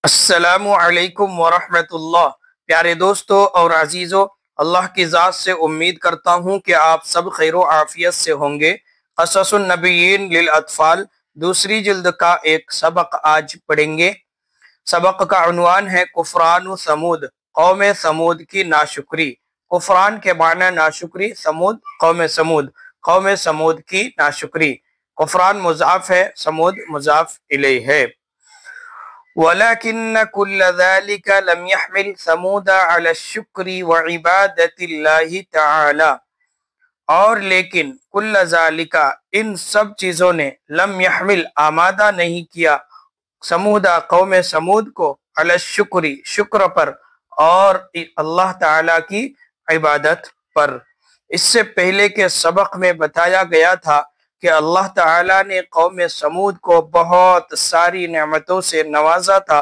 السلام علیکم ورحمۃ اللہ۔ پیارے دوستو اور عزیزو، اللہ کی ذات سے امید کرتا ہوں کہ آپ سب خیر و عافیت سے ہوں گے۔ قصص النبیین للاطفال دوسری جلد کا ایک سبق آج پڑھیں گے۔ سبق کا عنوان ہے کفران ثمود، قوم ثمود کی ناشکری۔ کفران کے معنی ناشکری، ثمود قوم ثمود کی ناشکری۔ کفران مضاف ہے، ثمود مضاف الیہ ہے۔ وَلَكِنَّ كُلَّ ذَلِكَ لَمْ يَحْمِلْ ثَمُودَ عَلَى الشُّكْرِ وَعِبَادَةِ اللَّهِ تَعَالَى، اور لیکن کل ذالکا، ان سب چیزوں نے، لم يحمل آمادہ نہیں کیا، ثمودہ قوم ثمود کو، علی الشکر شکر پر، اور اللہ تعالیٰ کی عبادت پر۔ اس سے پہلے کے سبق میں بتایا گیا تھا کہ اللہ تعالیٰ نے قوم ثمود کو بہت ساری نعمتوں سے نوازا تھا۔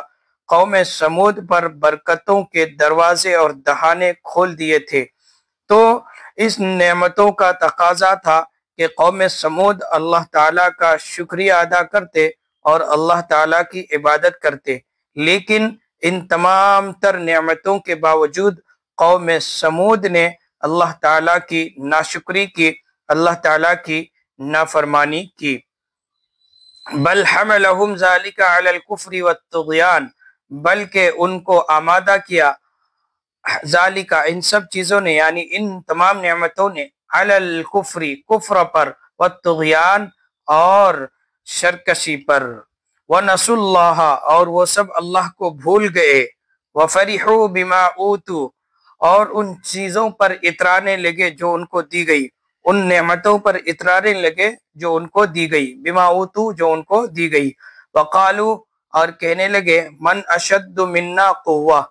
قوم ثمود پر برکتوں کے دروازے اور دہانے کھول دیے تھے، تو اس نعمتوں کا تقاضا تھا کہ قوم ثمود اللہ تعالیٰ کا شکریہ ادا کرتے اور اللہ تعالیٰ کی عبادت کرتے، لیکن ان تمام تر نعمتوں کے باوجود قوم ثمود نے اللہ تعالیٰ کی ناشکری کی، اللہ تعالیٰ کی نافرمانی کی۔ بل حملہم ذالک علی الکفر والطغیان، بلکہ ان کو آمادہ کیا ذالک ان سب چیزوں نے، یعنی ان تمام نعمتوں نے، علی الکفر کفر پر، والطغیان اور سرکشی پر، ونسوا اللہ اور وہ سب اللہ کو بھول گئے، وفرحوا بما اوتوا اور ان چیزوں پر اترانے لگے جو ان کو دی گئی، ان نعمتوں پر اترانے لگے جو ان کو دی گئی، بما اوتوا جو ان کو دی گئی، وقالو اور کہنے لگے، من اشد منا قوہ،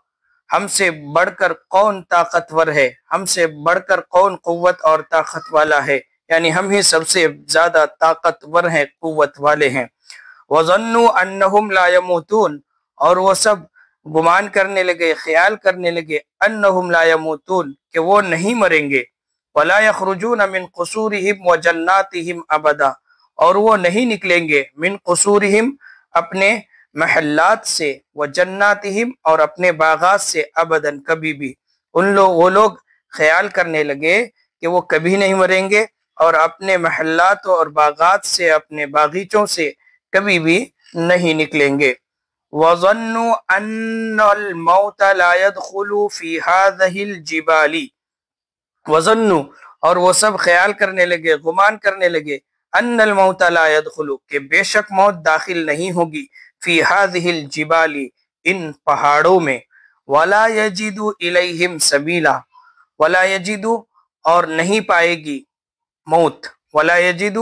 ہم سے بڑھ کر کون طاقتور ہے، ہم سے بڑھ کر کون قوت اور طاقت والا ہے، یعنی ہم ہی سب سے زیادہ طاقتور ہیں، قوت والے ہیں۔ وَظَنُّوا أَنَّهُمْ لَا يَمُوتُونَ اور وہ سب گمان کرنے لگے، خیال کرنے لگے، أَنَّهُمْ لَا يَمُوتُونَ کہ وہ نہیں مریں گے، وَلَا يَخْرُجُونَ مِنْ قُصُورِهِمْ وَجَنَّاتِهِمْ أَبَدًا اور وہ نہیں نکلیں گے، من قصورہم اپنے محلات سے، وجناتہم اور اپنے باغات سے، ابداً کبھی بھی۔ وہ لوگ خیال کرنے لگے کہ وہ کبھی نہیں مریں گے اور اپنے محلات اور باغات سے، اپنے باغیچوں سے کبھی بھی نہیں نکلیں گے۔ وَظَنُّوا أَنَّ الْمَوْتَ لَا يَدْخُلُ فِي هَذِهِ الْجِبَالِ وَظَنُّوا اور وہ سب خیال کرنے لگے، گمان کرنے لگے، ان الموت لا يدخل کہ بے شک موت داخل نہیں ہوگی، فی هذه الجبال ان پہاڑوں میں، ولا يجد الیہم سبیلا ولا يجد اور نہیں پائے گی موت، ولا يجد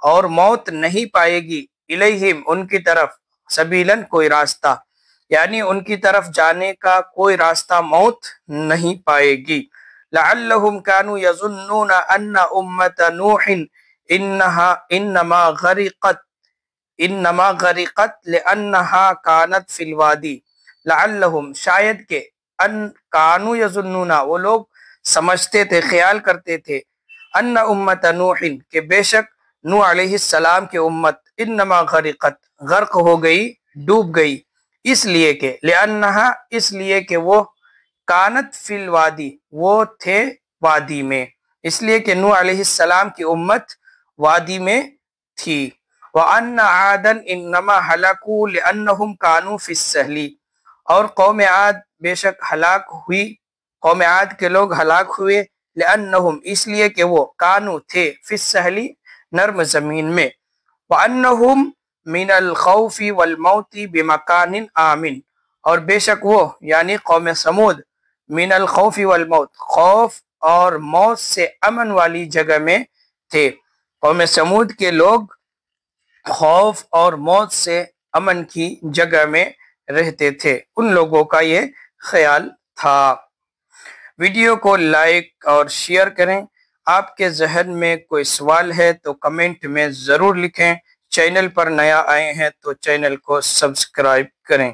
اور موت نہیں پائے گی، الیہم ان کی طرف، سبیلا کوئی راستہ، یعنی ان کی طرف جانے کا کوئی راستہ موت نہیں پائے گی۔ لعلہم كانوا يظنون ان امت نوح انما غرقت لانها كانت في الوادی، لعلہم شاید کہ، ان کانوا یظنون وہ لوگ سمجھتے تھے، خیال کرتے تھے، ان امت نوح کہ بے شک نوح علیہ السلام کی امت، انما غرقت غرق ہو گئی، ڈوب گئی، اس لیے کہ، لانہا اس لیے کہ وہ، کانت فی الوادی وہ تھے وادی میں، اس لیے کہ نوح علیہ السلام کی امت وادی میں تھی۔ وَأَنَّ عَادًا إِنَّمَا هَلَكُوا لِأَنَّهُمْ كَانُوا فِي السَّهْلِ اور قوم عاد بے شک ہلاک ہوئی، قوم عاد کے لوگ ہلاک ہوئے، لِأَنَّهُمْ اس لیے کہ وہ، کانو تھے، فی السَّهْلِ نرم زمین میں، وَأَنَّهُمْ مِنَ الْخَوْفِ وَالْمَوْتِ بِمَكَانٍ آمِنٍ اور بے شک وہ یعنی قوم ثمود، من الخوف والموت خوف اور موت سے امن والی جگہ میں تھے۔ قوم ثمود کے لوگ خوف اور موت سے امن کی جگہ میں رہتے تھے، ان لوگوں کا یہ خیال تھا۔ ویڈیو کو لائک اور شیئر کریں۔ آپ کے ذہن میں کوئی سوال ہے تو کمنٹ میں ضرور لکھیں۔ چینل پر نیا آئے ہیں تو چینل کو سبسکرائب کریں۔